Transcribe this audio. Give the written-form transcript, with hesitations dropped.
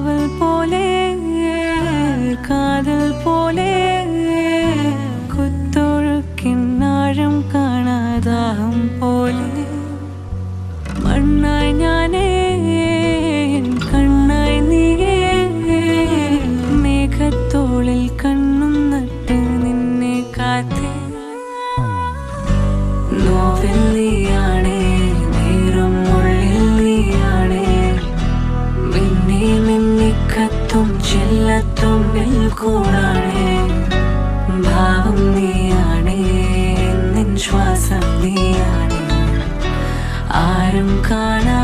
കാവൽ പോലെ കാതൽ പോലെ കുത്തൊഴുക്കിനാഴം കാണാതാഹം പോലെ മണ്ണായി ഞാനേ കണ്ണായി നീയേ മേഘത്തോളിൽ കണ്ണും നട്ട് നിന്നെ കാത്തേ നോവിൽ നീയാണേ നീറും ഉള്ളിൽ നീയാണേ മിന്നി മിന്നിക്കത്തും ചില്ലത്തുമ്പിൽ കൂടാണേ ഭാവം നീയാണേ നിൻ ശ്വാസം നീയാണേ ആരും കാണാ